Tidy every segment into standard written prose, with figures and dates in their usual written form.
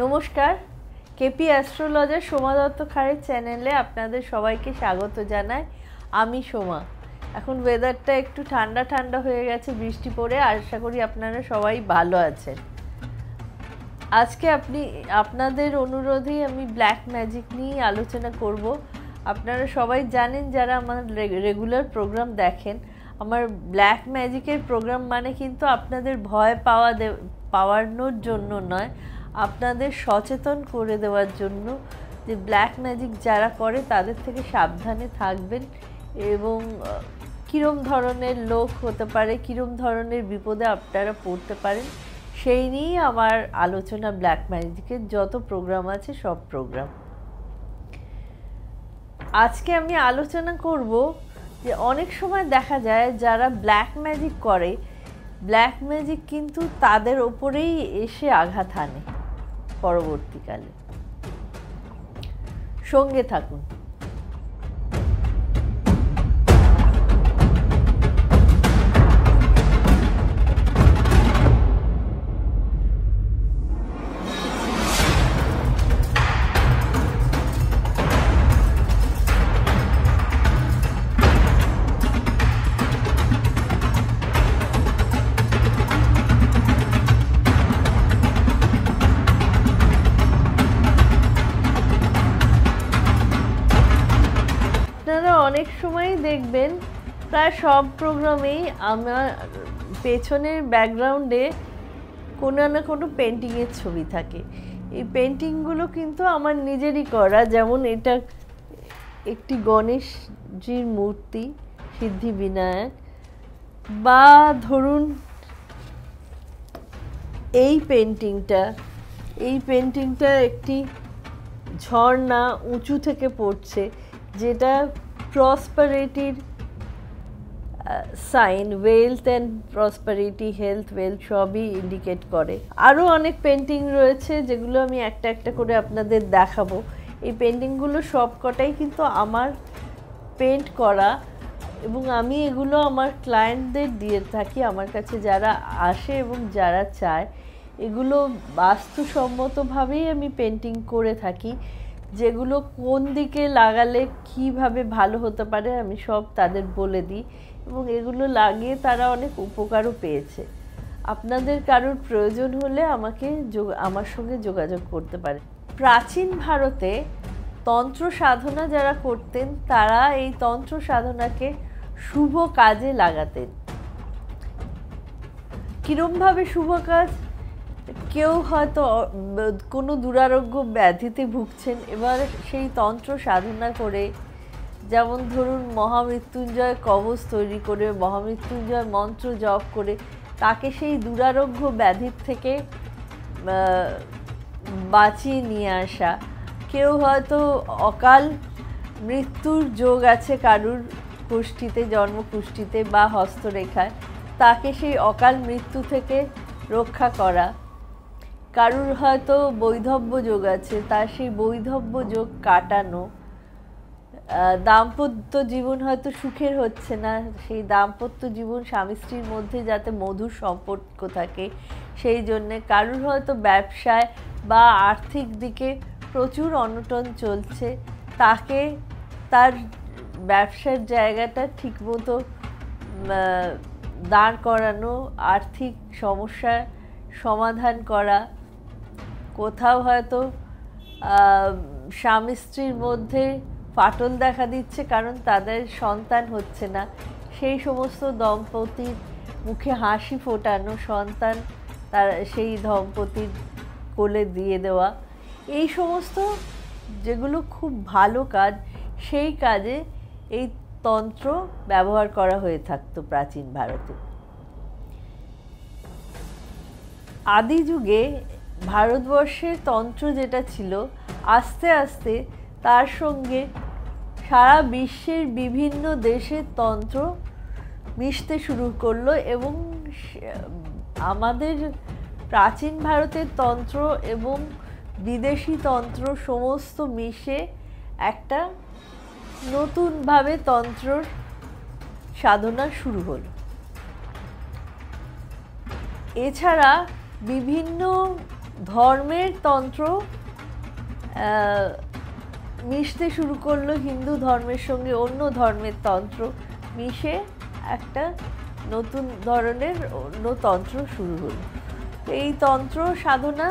নমস্কার, KP astrologer Soma Dutta খাড়ের চ্যানেলে আপনাদের সবাইকে স্বাগত জানাই। আমি সোমা। এখন ওয়েদারটা একটু ঠান্ডা ঠান্ডা হয়ে গেছে, বৃষ্টি পড়ে। আশা করি আপনারা সবাই ভালো আছেন। আজকে আপনাদের অনুরোধেই আমি ব্ল্যাক ম্যাজিক নিয়ে আলোচনা করব। আপনারা সবাই জানেন, যারা আমার রেগুলার প্রোগ্রাম দেখেন, আমার ব্ল্যাক ম্যাজিকের প্রোগ্রাম মানে কিন্তু আপনাদের ভয় পাওয়ানোর জন্য নয়, আপনাদের সচেতন করে দেওয়ার জন্য যে ব্ল্যাক ম্যাজিক যারা করে তাদের থেকে সাবধানে থাকবেন এবং কীরম ধরনের লোক হতে পারে, কীরম ধরনের বিপদে আপনারা পড়তে পারেন, সেই নিয়েই আমার আলোচনা। ব্ল্যাক ম্যাজিকের যত প্রোগ্রাম আছে সব প্রোগ্রাম আজকে আমি আলোচনা করব যে অনেক সময় দেখা যায় যারা ব্ল্যাক ম্যাজিক করে, ব্ল্যাক ম্যাজিক কিন্তু তাদের ওপরেই এসে আঘাত হানে পরবর্তীকালে। সঙ্গে থাকুন। অনেক সময় দেখবেন প্রায় সব প্রোগ্রামেই আমার পেছনের ব্যাকগ্রাউন্ডে কোনো না কোনো পেন্টিংয়ের ছবি থাকে। এই পেন্টিংগুলো কিন্তু আমার নিজেরই করা। যেমন এটা একটি গণেশজির মূর্তি, সিদ্ধিবিনায়ক, বা ধরুন এই পেন্টিংটা একটি ঝর্ণা উঁচু থেকে পড়ছে, যেটা প্রসপারিটির sign, wealth and prosperity, health, wealth সবই ইন্ডিকেট করে। আরও অনেক পেন্টিং রয়েছে যেগুলো আমি একটা একটা করে আপনাদের দেখাবো। এই পেন্টিংগুলো সব কটাই কিন্তু আমার পেন্ট করা, এবং আমি এগুলো আমার ক্লায়েন্টদের দিয়ে থাকি। আমার কাছে যারা আসে এবং যারা চায়, এগুলো বাস্তুসম্মতভাবেই আমি পেন্টিং করে থাকি। যেগুলো কোন দিকে লাগালে কিভাবে ভালো হতে পারে আমি সব তাদের বলে দিই, এবং এগুলো লাগিয়ে তারা অনেক উপকারও পেয়েছে। আপনাদের কারোর প্রয়োজন হলে আমার সঙ্গে যোগাযোগ করতে পারে। প্রাচীন ভারতে তন্ত্র সাধনা যারা করতেন, তারা এই তন্ত্র সাধনাকে শুভ কাজে লাগাতেন। কীরমভাবে শুভ কাজ? কেউ হয়তো কোনো দুরারোগ্য ব্যাধিতে ভুগছেন, এবার সেই তন্ত্র সাধনা করে, যেমন ধরুন মহামৃত্যুঞ্জয় কবচ তৈরি করে, মহামৃত্যুঞ্জয় মন্ত্র জপ করে তাকে সেই দুরারোগ্য ব্যাধির থেকে বাঁচিয়ে নিয়ে আসা। কেউ হয়তো অকাল মৃত্যুর যোগ আছে কারুর কুষ্ঠিতে, জন্মকুষ্ঠিতে বা হস্তরেখায়, তাকে সেই অকাল মৃত্যু থেকে রক্ষা করা। কারুর হয়তো বৈধব্য যোগ আছে, তার সেই বৈধব্য যোগ কাটানো। দাম্পত্য জীবন হয়তো সুখের হচ্ছে না, সেই দাম্পত্য জীবন স্বামী স্ত্রীর মধ্যে যাতে মধুর সম্পর্ক থাকে সেই জন্যে। কারুর হয়তো ব্যবসায় বা আর্থিক দিকে প্রচুর অনটন চলছে, তাকে তার ব্যবসার জায়গাটা ঠিকমতো দাঁড় করানো, আর্থিক সমস্যার সমাধান করা। কোথাও হয়তো স্বামী স্ত্রীর মধ্যে ফাটল দেখা দিচ্ছে কারণ তাদের সন্তান হচ্ছে না, সেই সমস্ত দম্পতির মুখে হাসি ফোটানো, সন্তান তার সেই দম্পতির কোলে দিয়ে দেওয়া। এই সমস্ত যেগুলো খুব ভালো কাজ, সেই কাজে এই তন্ত্র ব্যবহার করা হয়ে থাকতো প্রাচীন ভারতে। আদি যুগে ভারতবর্ষের তন্ত্র যেটা ছিল, আস্তে আস্তে তার সঙ্গে সারা বিশ্বের বিভিন্ন দেশের তন্ত্র মিশতে শুরু করলো, এবং আমাদের প্রাচীন ভারতের তন্ত্র এবং বিদেশি তন্ত্র সমস্ত মিশে একটা নতুনভাবে তন্ত্রর সাধনা শুরু হলো। এছাড়া বিভিন্ন ধর্মের তন্ত্র মিশতে শুরু করলো, হিন্দু ধর্মের সঙ্গে অন্য ধর্মের তন্ত্র মিশে একটা নতুন ধরনের অন্য তন্ত্র শুরু হলো। এই তন্ত্র সাধনা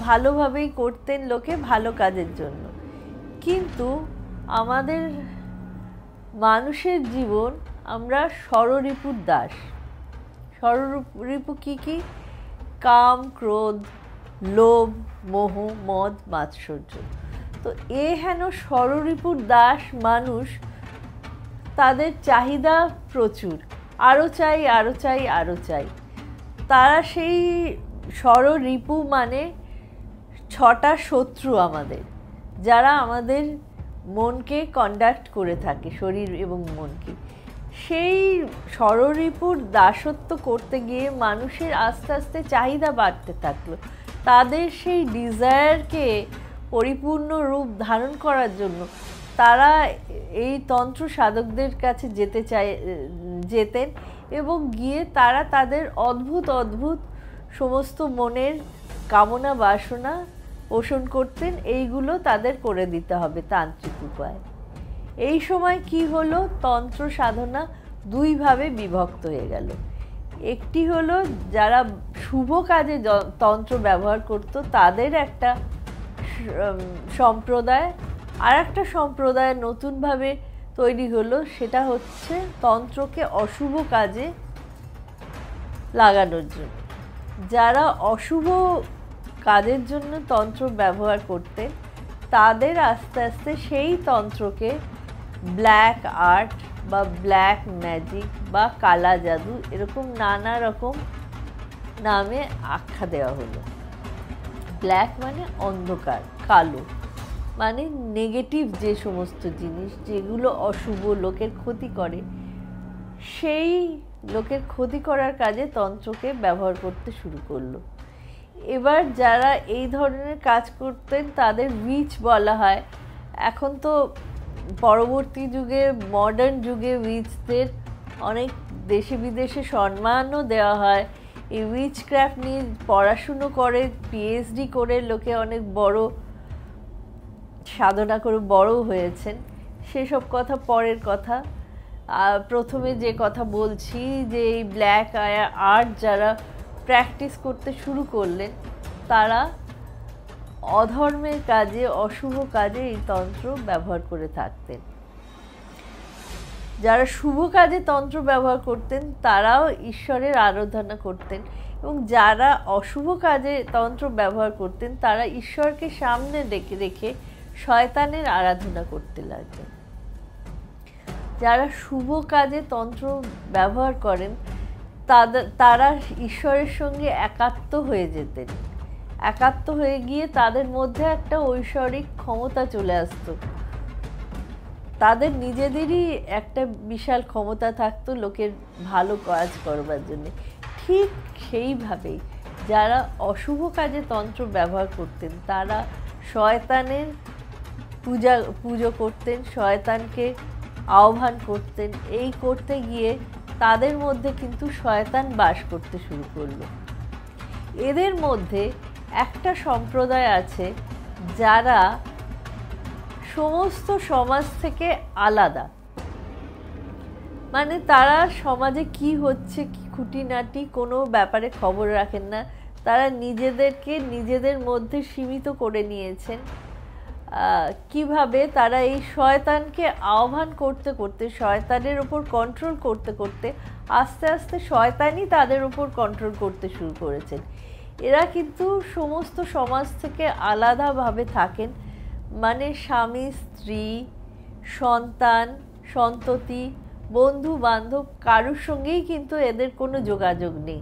ভালোভাবেই করতেন লোকে, ভালো কাজের জন্য। কিন্তু আমাদের মানুষের জীবন, আমরা ষড়রিপুর দাস। ষড়রিপু কী কী? কাম, ক্রোধ, লোভ, মোহ, মদ, মাৎসর্য। তো হেন ষড়রিপুর দাস মানুষ, তাদের চাহিদা প্রচুর, আরও চাই, আরও চাই, আরও চাই। তারা সেই ষড়রিপু মানে 6টা শত্রু আমাদের, যারা আমাদের মনকে কন্ডাক্ট করে থাকে, শরীর এবং মনকে। সেই ষড়রিপুর দাসত্ব করতে গিয়ে মানুষের আস্তে আস্তে চাহিদা বাড়তে থাকলো। তাদের সেই ডিজায়ারকে পরিপূর্ণ রূপ ধারণ করার জন্য তারা এই তন্ত্র সাধকদের কাছে যেতেন এবং গিয়ে তারা তাদের অদ্ভুত অদ্ভুত সমস্ত মনের কামনা বাসনা পোষণ করতেন। এইগুলো তাদের করে দিতে হবে তান্ত্রিক উপায়। এই সময় কি হলো, তন্ত্র সাধনা দুইভাবে বিভক্ত হয়ে গেল। একটি হলো যারা শুভ কাজে তন্ত্র ব্যবহার করত, তাদের একটা সম্প্রদায়। আর একটা সম্প্রদায় নতুনভাবে তৈরি হলো, সেটা হচ্ছে তন্ত্রকে অশুভ কাজে লাগানোর জন্য। যারা অশুভ কাজের জন্য তন্ত্র ব্যবহার করতেন, তাদের আস্তে আস্তে সেই তন্ত্রকে ব্ল্যাক আর্ট বা ব্ল্যাক ম্যাজিক বা কালা জাদু, এরকম নানা রকম নামে আখ্যা দেওয়া হলো। ব্ল্যাক মানে অন্ধকার, কালো মানে নেগেটিভ যে সমস্ত জিনিস যেগুলো অশুভ, লোকের ক্ষতি করে, সেই লোকের ক্ষতি করার কাজে তন্ত্রকে ব্যবহার করতে শুরু করলো। এবার যারা এই ধরনের কাজ করতেন তাদের উইচ বলা হয়। এখন তো পরবর্তী যুগে, মডার্ন যুগে উইচদের অনেক দেশে বিদেশে সম্মানও দেওয়া হয়। এই উইচক্রাফট নিয়ে পড়াশুনো করে, পিএইচডি করে লোকে অনেক বড় সাধনা করে বড় হয়েছেন। সেসব কথা পরের কথা। প্রথমে যে কথা বলছি, যে এই ব্ল্যাক আর্ট যারা প্র্যাকটিস করতে শুরু করলেন, তারা অধর্মের কাজে, অশুভ কাজে এই তন্ত্র ব্যবহার করে থাকতেন। যারা শুভ কাজে তন্ত্র ব্যবহার করতেন, তারাও ঈশ্বরের আরাধনা করতেন, এবং যারা অশুভ কাজে তন্ত্র ব্যবহার করতেন, তারা ঈশ্বরকে সামনে রেখে শয়তানের আরাধনা করতে লাগলেন। যারা শুভ কাজে তন্ত্র ব্যবহার করেন, তারা ঈশ্বরের সঙ্গে একাত্ম হয়ে যেতেন। একাত্ম হয়ে গিয়ে তাদের মধ্যে একটা ঐশ্বরিক ক্ষমতা চলে আসতো। তাদের নিজেদেরই একটা বিশাল ক্ষমতা থাকতো লোকের ভালো কাজ করবার জন্য। ঠিক সেইভাবেই যারা অশুভ কাজে তন্ত্র ব্যবহার করতেন, তারা শয়তানের পুজো করতেন, শয়তানকে আহ্বান করতেন। এই করতে গিয়ে তাদের মধ্যে কিন্তু শয়তান বাস করতে শুরু করলো। এদের মধ্যে একটা সম্প্রদায় আছে যারা সমস্ত সমাজ থেকে আলাদা। মানে তারা সমাজে কি হচ্ছে, কি খুঁটিনাটি কোনো ব্যাপারে খবর রাখেন না। তারা নিজেদেরকে নিজেদের মধ্যে সীমিত করে নিয়েছেন। কিভাবে তারা এই শয়তানকে আহ্বান করতে করতে, শয়তানের ওপর কন্ট্রোল করতে করতে আস্তে আস্তে শয়তানই তাদের ওপর কন্ট্রোল করতে শুরু করেছেন। এরা কিন্তু সমস্ত সমাজ থেকে আলাদাভাবে থাকেন। মানে স্বামী, স্ত্রী, সন্তান, সন্ততি, বন্ধু বান্ধব, কারোর সঙ্গেই কিন্তু এদের কোনো যোগাযোগ নেই।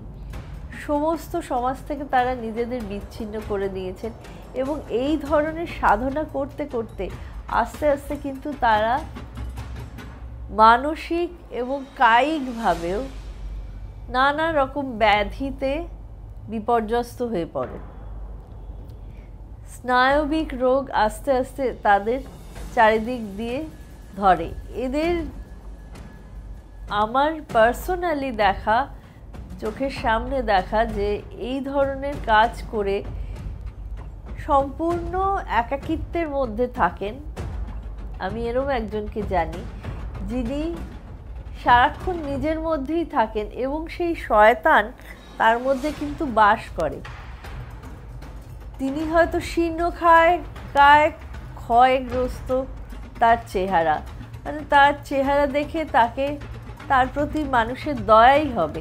সমস্ত সমাজ থেকে তারা নিজেদের বিচ্ছিন্ন করে দিয়েছেন, এবং এই ধরনের সাধনা করতে করতে আস্তে আস্তে কিন্তু তারা মানসিক এবং কায়িকভাবেও নানা রকম ব্যাধিতে বিপর্যস্ত হয়ে পড়ে। স্নায়বিক রোগ আস্তে আস্তে তাদের চারিদিক দিয়ে ধরে। এদের আমার পার্সোনালি দেখা চোখের সামনে দেখা যে এই ধরনের কাজ করে সম্পূর্ণ একাকিত্বের মধ্যে থাকেন। আমি এরকম একজনকে জানি যিনি সারাক্ষণ নিজের মধ্যেই থাকেন এবং সেই শয়তান তার মধ্যে কিন্তু বাস করে। তিনি হয়তো শীর্ণকায় কায় ক্ষয়গ্রস্ত তার চেহারা, মানে তার চেহারা দেখে তার প্রতি মানুষের দয়াই হবে,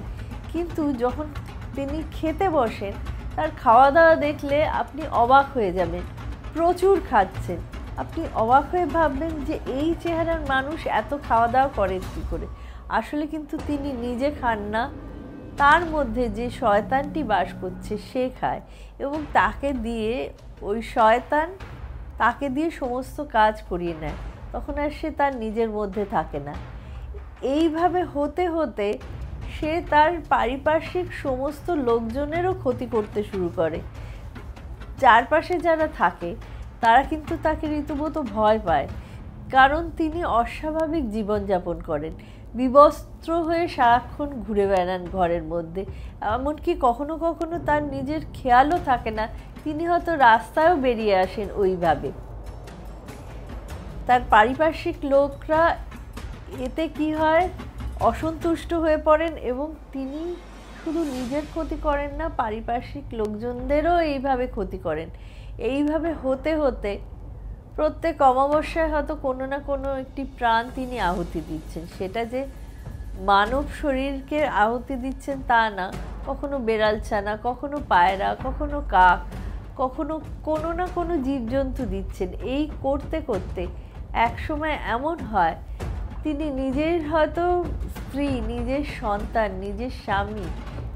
কিন্তু যখন তিনি খেতে বসেন তার খাওয়া দাওয়া দেখলে আপনি অবাক হয়ে যাবেন। প্রচুর খাচ্ছেন, আপনি অবাক হয়ে ভাববেন যে এই চেহারার মানুষ এত খাওয়া দাওয়া করেন কী করে। আসলে কিন্তু তিনি নিজে খান না, তার মধ্যে যে শয়তানটি বাস করছে সে খায় এবং তাকে দিয়ে ওই শয়তান তাকে দিয়ে সমস্ত কাজ করিয়ে নেয়। তখন আর সে তার নিজের মধ্যে থাকে না। এইভাবে হতে হতে সে তার পারিপার্শ্বিক সমস্ত লোকজনেরও ক্ষতি করতে শুরু করে। চারপাশে যারা থাকে তারা কিন্তু তাকে রীতিমতো ভয় পায়, কারণ তিনি অস্বাভাবিক জীবনযাপন করেন, বিবস্ত্র হয়ে সারাক্ষণ ঘুরে বেড়ান ঘরের মধ্যে। এমনকি কখনো কখনো তার নিজের খেয়ালও থাকে না, তিনি হয়তো রাস্তায়ও বেরিয়ে আসেন ওইভাবে। তার পারিপার্শ্বিক লোকরা এতে কি হয়, অসন্তুষ্ট হয়ে পড়েন এবং তিনি শুধু নিজের ক্ষতি করেন না, পারিপার্শ্বিক লোকজনদেরও এইভাবে ক্ষতি করেন। এইভাবে হতে হতে প্রত্যেক অমাবস্যায় হয়তো কোনো না কোনো একটি প্রাণ তিনি আহুতি দিচ্ছেন। সেটা যে মানব শরীরকে আহুতি দিচ্ছেন তা না, কখনো বেড়াল ছানা, কখনো পায়রা, কখনো কাক, কখনো কোনো না কোনো জীবজন্তু দিচ্ছেন। এই করতে করতে একসময় এমন হয় তিনি নিজের হয়তো স্ত্রী, নিজের সন্তান, নিজের স্বামী,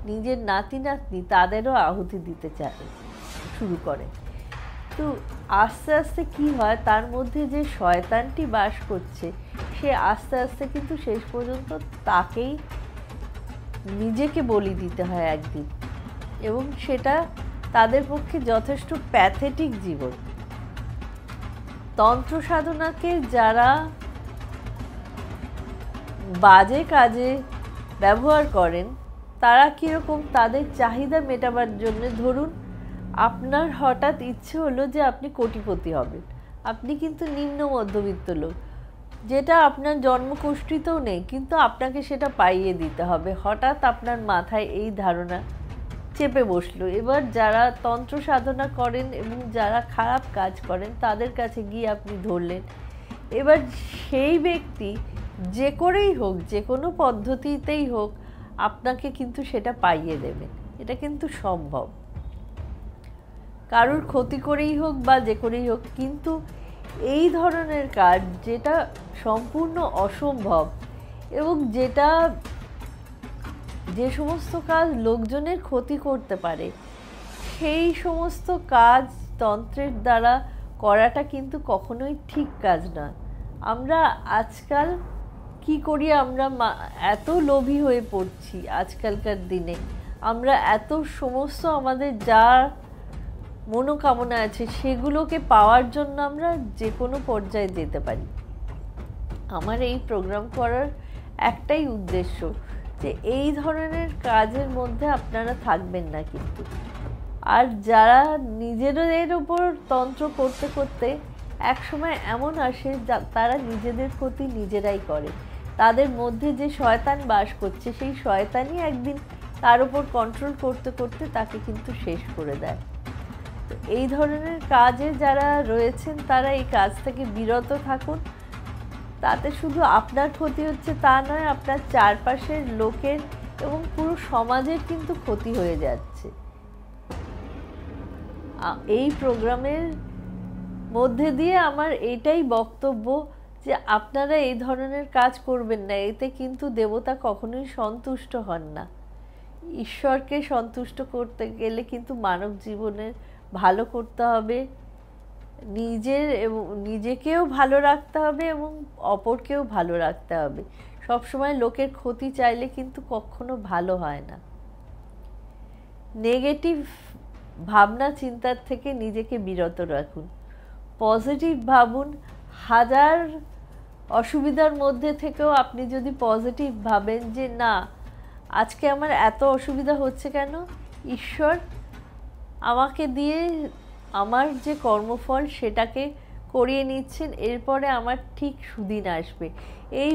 নিজের নাতি নাতনি তাদেরও আহুতি দিতে শুরু করে। তো আস্তে আস্তে কি হয়, তার মধ্যে যে শয়তানটি বাস করছে সে আস্তে আস্তে কিন্তু শেষ পর্যন্ত তাকেই নিজেকে বলি দিতে হয় একদিন, এবং সেটা তাদের পক্ষে যথেষ্ট প্যাথেটিক জীবন। তন্ত্র সাধনাকে যারা বাজে কাজে ব্যবহার করেন তারা কীরকম, তাদের চাহিদা মেটাবার জন্য, ধরুন আপনার হঠাৎ ইচ্ছে হলো যে আপনি কোটিপতি হবেন, আপনি কিন্তু নিম্ন মধ্যবিত্ত লোক, যেটা আপনার জন্মকুষ্ঠিতেও নেই, কিন্তু আপনাকে সেটা পাইয়ে দিতে হবে। হঠাৎ আপনার মাথায় এই ধারণা চেপে বসলো। এবার যারা তন্ত্র সাধনা করেন এবং যারা খারাপ কাজ করেন তাদের কাছে গিয়ে আপনি ধরলেন। এবার সেই ব্যক্তি যে করেই হোক, যে কোনো পদ্ধতিতেই হোক, আপনাকে কিন্তু সেটা পাইয়ে দেবেন। এটা কিন্তু সম্ভব, কারোর ক্ষতি করেই হোক বা যে করেই হোক। কিন্তু এই ধরনের কাজ যেটা সম্পূর্ণ অসম্ভব এবং যে সমস্ত কাজ লোকজনের ক্ষতি করতে পারে, সেই সমস্ত কাজ তন্ত্রের দ্বারা করাটা কিন্তু কখনোই ঠিক কাজ না। আমরা আজকাল কি করি, আমরা এত লোভী হয়ে পড়ছি আজকালকার দিনে, আমরা এত সমস্ত আমাদের যা মনোকামনা আছে সেগুলোকে পাওয়ার জন্য আমরা যে কোনো পর্যায়ে যেতে পারি। আমার এই প্রোগ্রাম করার একটাই উদ্দেশ্য যে এই ধরনের কাজের মধ্যে আপনারা থাকবেন না কিন্তু। আর যারা নিজেদের ওপর তন্ত্র করতে করতে একসময় এমন আসে তারা নিজেদের ক্ষতি নিজেরাই করে, তাদের মধ্যে যে শয়তান বাস করছে সেই শয়তানই একদিন তার উপর কন্ট্রোল করতে করতে তাকে কিন্তু শেষ করে দেয়। তো এই ধরনের কাজে যারা রয়েছেন তারা এই কাজ থেকে বিরত থাকুন। তাতে শুধু আপনার ক্ষতি হচ্ছে তা নয়, আপনার চারপাশের লোকের এবং পুরো সমাজের কিন্তু ক্ষতি হয়ে যাচ্ছে। এই প্রোগ্রামের মধ্যে দিয়ে আমার এটাই বক্তব্য যে আপনারা এই ধরনের কাজ করবেন না, এতে কিন্তু দেবতা কখনোই সন্তুষ্ট হন না। ঈশ্বরকে সন্তুষ্ট করতে গেলে কিন্তু মানব জীবনের ভালো করতে হবে, নিজেকেও ভালো রাখতে হবে এবং অপরকেও ভালো রাখতে হবে। সবসময় লোকের ক্ষতি চাইলে কিন্তু কখনো ভালো হয় না। নেগেটিভ ভাবনা চিন্তার থেকে নিজেকে বিরত রাখুন, পজিটিভ ভাবুন। হাজার অসুবিধার মধ্যে থেকেও আপনি যদি পজিটিভ ভাবেন যে না, আজকে আমার এত অসুবিধা হচ্ছে কেন? ঈশ্বর আমাকে দিয়ে আমার যে কর্মফল সেটাকে করিয়ে নিচ্ছেন, এরপরে আমার ঠিক সুদিন আসবে। এই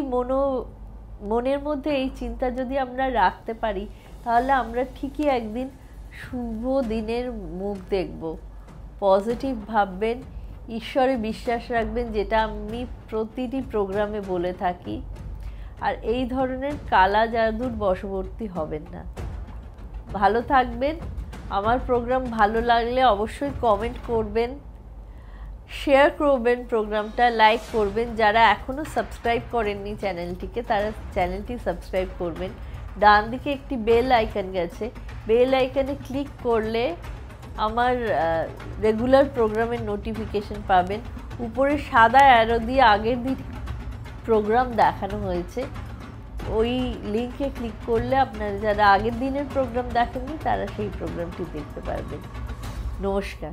মনের মধ্যে এই চিন্তা যদি আমরা রাখতে পারি, তাহলে আমরা ঠিকই একদিন শুভ দিনের মুখ দেখব। পজিটিভ ভাববেন, ঈশ্বরে বিশ্বাস রাখবেন, যেটা আমি প্রতিটি প্রোগ্রামে বলে থাকি। আর এই ধরনের কালা জাদুর বশবর্তী হবেন না। ভালো থাকবেন। আমার প্রোগ্রাম ভালো লাগলে অবশ্যই কমেন্ট করবেন, শেয়ার করবেন, প্রোগ্রামটা লাইক করবেন। যারা এখনও সাবস্ক্রাইব করেননি চ্যানেলটিকে, তারা চ্যানেলটি সাবস্ক্রাইব করবেন। ডান দিকে একটি বেল আইকন গেছে, বেল আইকনে ক্লিক করলে আমার রেগুলার প্রোগ্রামের নোটিফিকেশন পাবেন। উপরে সাদা অ্যারো দিয়ে আগের দিন প্রোগ্রাম দেখানো হয়েছে, ওই লিঙ্কে ক্লিক করলে আপনারা যারা আগের দিনের প্রোগ্রাম দেখেননি তারা সেই প্রোগ্রামটি দেখতে পারবেন। নমস্কার।